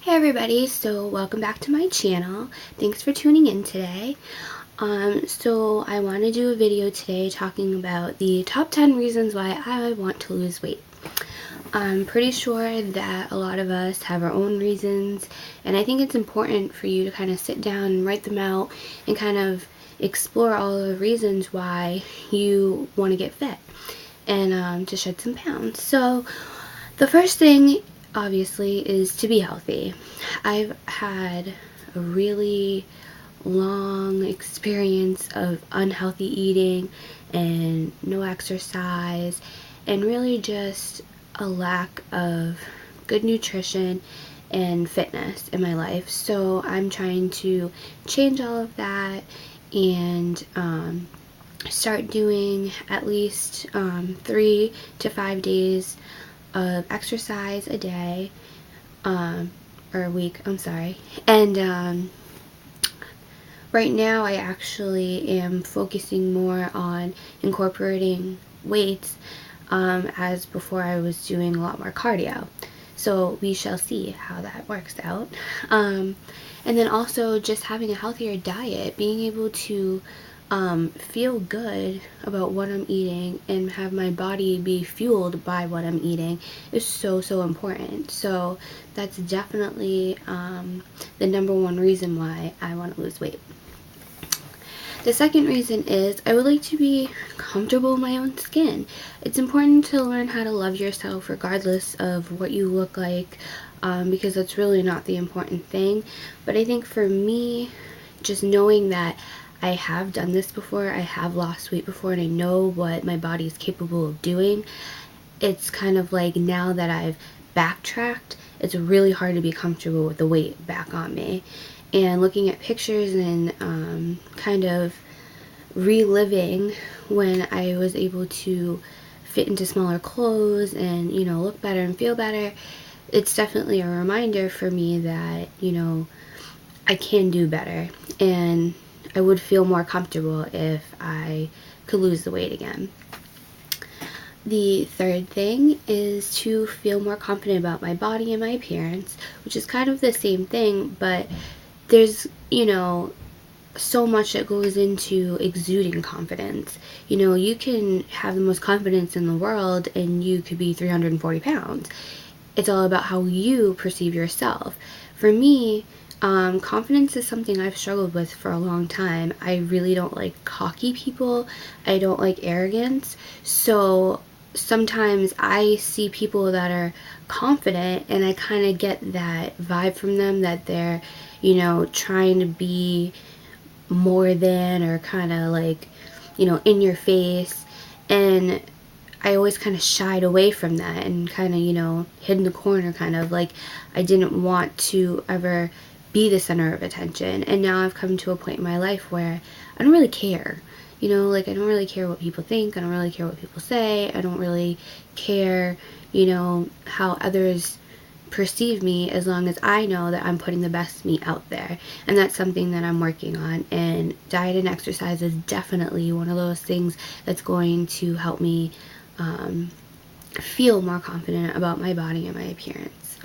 Hey everybody, so welcome back to my channel. Thanks for tuning in today. So I want to do a video today talking about the top 10 reasons why I want to lose weight. I'm pretty sure that a lot of us have our own reasons, and I think it's important for you to kind of sit down and write them out and kind of explore all the reasons why you want to get fit and to shed some pounds. So the first thing obviously is to be healthy. I've had a really long experience of unhealthy eating and no exercise and really just a lack of good nutrition and fitness in my life. So I'm trying to change all of that and start doing at least 3 to 5 days of exercise a day, or a week, I'm sorry. And right now I actually am focusing more on incorporating weights, as before I was doing a lot more cardio. So we shall see how that works out. And then also just having a healthier diet, being able to feel good about what I'm eating and have my body be fueled by what I'm eating is so important. So that's definitely the number one reason why I want to lose weight. The second reason is I would like to be comfortable in my own skin. It's important to learn how to love yourself regardless of what you look like, because that's really not the important thing. But I think for me, just knowing that I have done this before, I have lost weight before, and I know what my body is capable of doing, it's kind of like now that I've backtracked, it's really hard to be comfortable with the weight back on me. And looking at pictures and kind of reliving when I was able to fit into smaller clothes and, look better and feel better, it's definitely a reminder for me that, I can do better. And I would feel more comfortable if I could lose the weight again. The third thing is to feel more confident about my body and my appearance, which is kind of the same thing, but there's, so much that goes into exuding confidence. You can have the most confidence in the world and you could be 340 pounds. It's all about how you perceive yourself. For me, confidence is something I've struggled with for a long time. I really don't like cocky people. I don't like arrogance. So sometimes I see people that are confident and I kind of get that vibe from them that they're, trying to be more than, or kind of like, in your face. And I always kind of shied away from that and kind of, hid in the corner, kind of like I didn't want to ever be the center of attention. And now I've come to a point in my life where I don't really care. I don't really care what people think. I don't really care what people say. I don't really care, how others perceive me, as long as I know that I'm putting the best me out there. And that's something that I'm working on. And diet and exercise is definitely one of those things that's going to help me feel more confident about my body and my appearance.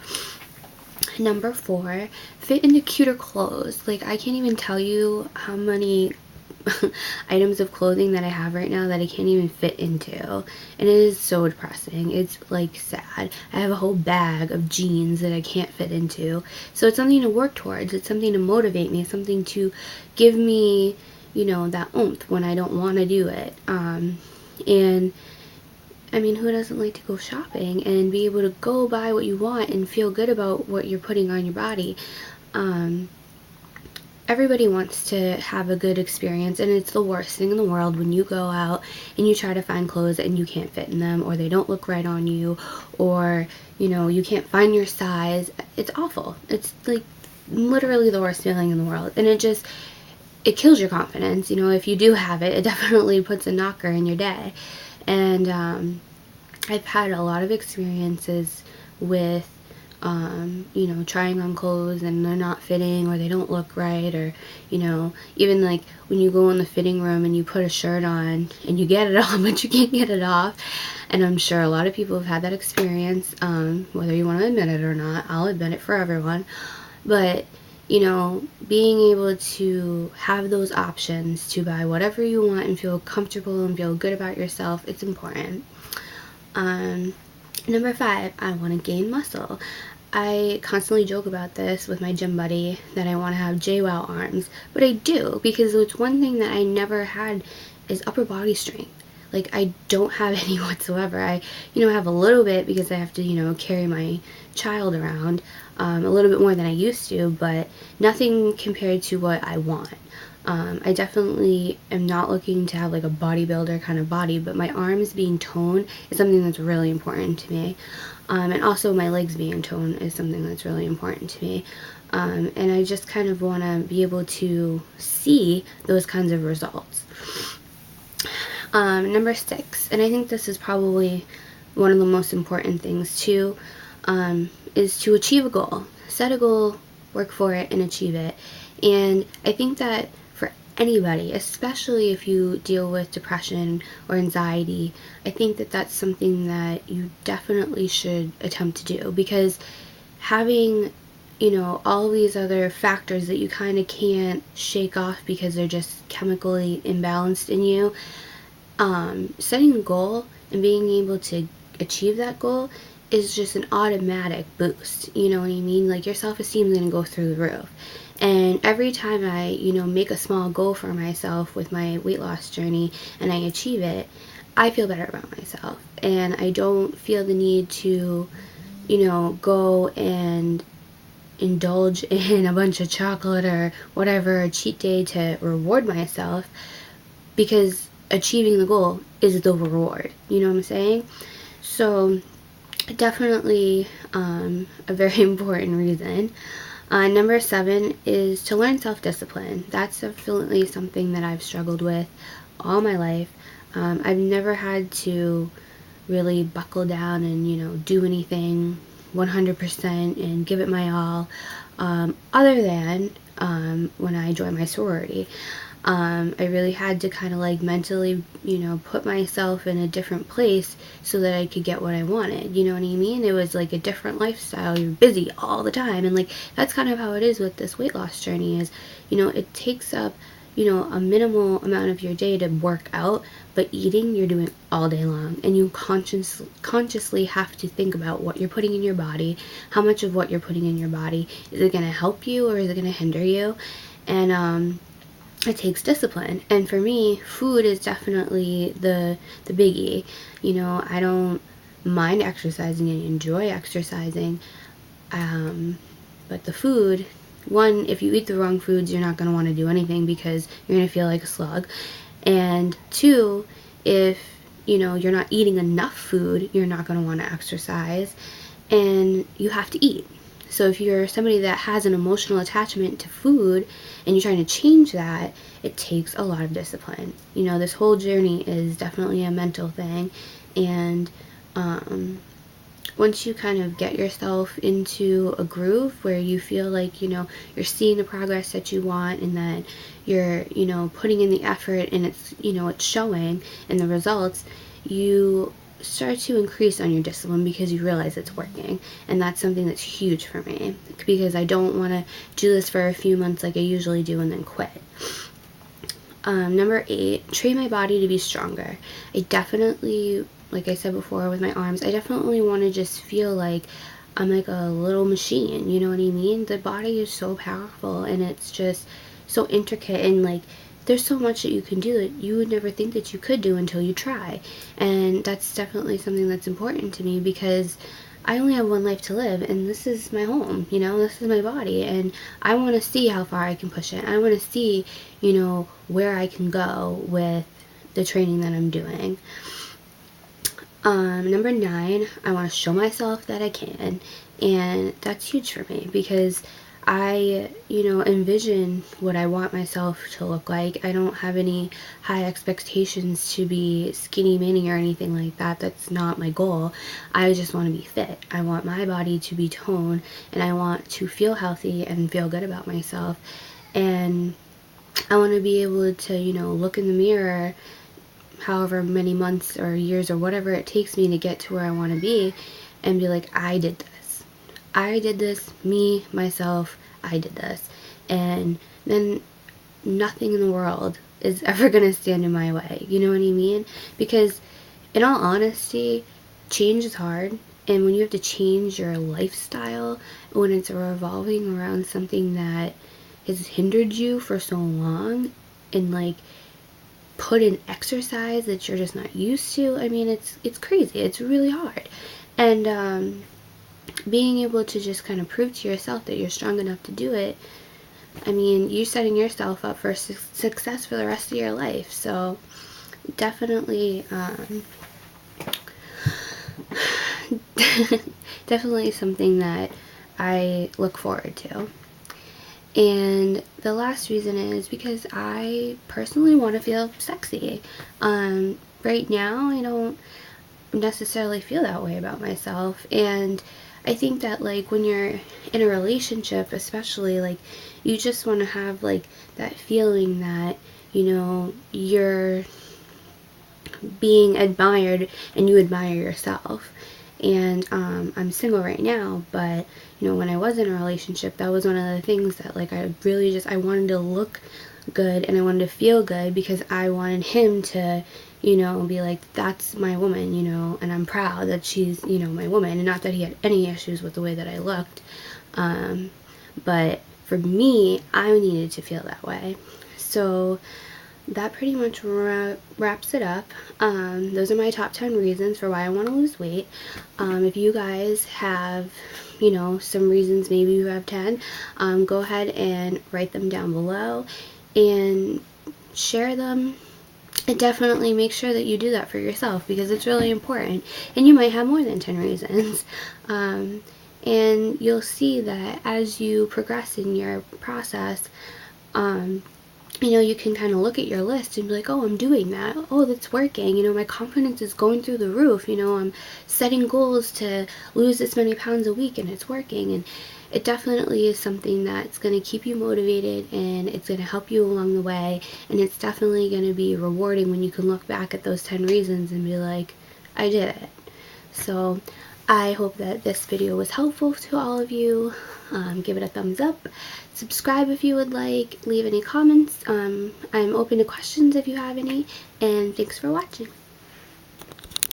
Number 4, fit into cuter clothes. Like, I can't even tell you how many items of clothing that I have right now that I can't even fit into, and it is so depressing. It's like sad. I have a whole bag of jeans that I can't fit into. So it's something to work towards. It's something to motivate me, something to give me, that oomph when I don't want to do it. And I mean, who doesn't like to go shopping and be able to go buy what you want and feel good about what you're putting on your body? Everybody wants to have a good experience, and it's the worst thing in the world when you go out and you try to find clothes and you can't fit in them, or they don't look right on you, or, you can't find your size. It's awful. It's like literally the worst feeling in the world. And it kills your confidence. If you do have it, it definitely puts a knocker in your day. And I've had a lot of experiences with you know, trying on clothes and they're not fitting or they don't look right, or, you know, even like when you go in the fitting room and you put a shirt on and you get it on but you can't get it off. And I'm sure a lot of people have had that experience, whether you want to admit it or not. I'll admit it for everyone. But, you know, being able to have those options to buy whatever you want and feel comfortable and feel good about yourself, it's important. Number 5, I want to gain muscle. I constantly joke about this with my gym buddy that I want to have JWoww arms, but I do, because it's one thing that I never had is upper body strength. Like, I don't have any whatsoever. I, you know, have a little bit because I have to, you know, carry my child around a little bit more than I used to, but nothing compared to what I want. I definitely am not looking to have like a bodybuilder kind of body, but my arms being toned is something that's really important to me. And also my legs being toned is something that's really important to me. And I just kind of want to be able to see those kinds of results. Number 6, and I think this is probably one of the most important things too, is to achieve a goal. Set a goal, work for it, and achieve it. And I think that for anybody, especially if you deal with depression or anxiety, I think that that's something that you definitely should attempt to do, because having, you know, all these other factors that you kind of can't shake off because they're just chemically imbalanced in you, setting a goal and being able to achieve that goal is just an automatic boost. You know what I mean? Like, your self-esteem is going to go through the roof. And every time I, you know, make a small goal for myself with my weight loss journey and I achieve it, I feel better about myself. And I don't feel the need to, you know, go and indulge in a bunch of chocolate or whatever, a cheat day to reward myself, because achieving the goal is the reward. You know what I'm saying? So definitely a very important reason. Number 7 is to learn self-discipline. That's definitely something that I've struggled with all my life. I've never had to really buckle down and, you know, do anything 100% and give it my all, other than when I joined my sorority. I really had to kind of like mentally, you know, put myself in a different place so that I could get what I wanted. You know what I mean? It was like a different lifestyle. You're busy all the time. And like, that's kind of how it is with this weight loss journey is, you know, it takes up, you know, a minimal amount of your day to work out, but eating you're doing all day long. And you consciously have to think about what you're putting in your body, how much of what you're putting in your body. Is it going to help you or is it going to hinder you? And, it takes discipline. And for me, food is definitely the biggie. You know, I don't mind exercising and enjoy exercising, but the food, one, if you eat the wrong foods, you're not going to want to do anything because you're going to feel like a slug. And 2, if, you know, you're not eating enough food, you're not going to want to exercise. And you have to eat. So if you're somebody that has an emotional attachment to food and you're trying to change that, it takes a lot of discipline. You know, this whole journey is definitely a mental thing. And once you kind of get yourself into a groove where you feel like, you know, you're seeing the progress that you want and that you're, you know, putting in the effort and it's, you know, it's showing in the results, you start to increase on your discipline because you realize it's working. And that's something that's huge for me, because I don't want to do this for a few months like I usually do and then quit. Number 8, train my body to be stronger. I definitely, like I said before with my arms, I definitely want to just feel like I'm like a little machine. You know what I mean? The body is so powerful and it's just so intricate, and like there's so much that you can do that you would never think that you could do until you try. And that's definitely something that's important to me, because I only have one life to live and this is my home, you know, this is my body, and I want to see how far I can push it. I want to see, you know, where I can go with the training that I'm doing. Number 9, I want to show myself that I can, and that's huge for me because I, envision what I want myself to look like. I don't have any high expectations to be skinny mini or anything like that. That's not my goal. I just want to be fit. I want my body to be toned, and I want to feel healthy and feel good about myself. And I want to be able to, look in the mirror however many months or years or whatever it takes me to get to where I want to be, and be like, I did this. I did this, me, myself, I did this. And then nothing in the world is ever going to stand in my way. You know what I mean? Because in all honesty, change is hard. And when you have to change your lifestyle, when it's revolving around something that has hindered you for so long, and like put in exercise that you're just not used to, I mean, it's crazy. It's really hard. And being able to just kind of prove to yourself that you're strong enough to do it, I mean, you're setting yourself up for success for the rest of your life. So definitely, definitely something that I look forward to. And the last reason is because I personally want to feel sexy. Right now, I don't necessarily feel that way about myself. And I think that, like, when you're in a relationship, especially, like, you just want to have, like, that feeling that, you're being admired and you admire yourself. And I'm single right now, but when I was in a relationship, that was one of the things that, like, I wanted to look good and I wanted to feel good, because I wanted him to be like, that's my woman, and I'm proud that she's my woman. And not that he had any issues with the way that I looked, but for me, I needed to feel that way. So that pretty much wraps it up. Those are my top 10 reasons for why I want to lose weight. If you guys have, some reasons, maybe you have 10, go ahead and write them down below and share them. And definitely make sure that you do that for yourself, because it's really important. And you might have more than 10 reasons. And you'll see that as you progress in your process, you can kind of look at your list and be like, oh, I'm doing that. Oh, that's working. My confidence is going through the roof. I'm setting goals to lose this many pounds a week, and it's working. And it definitely is something that's going to keep you motivated, and it's going to help you along the way. And it's definitely going to be rewarding when you can look back at those 10 reasons and be like, I did it. So I hope that this video was helpful to all of you. Give it a thumbs up. Subscribe if you would like. Leave any comments. I'm open to questions if you have any. And thanks for watching.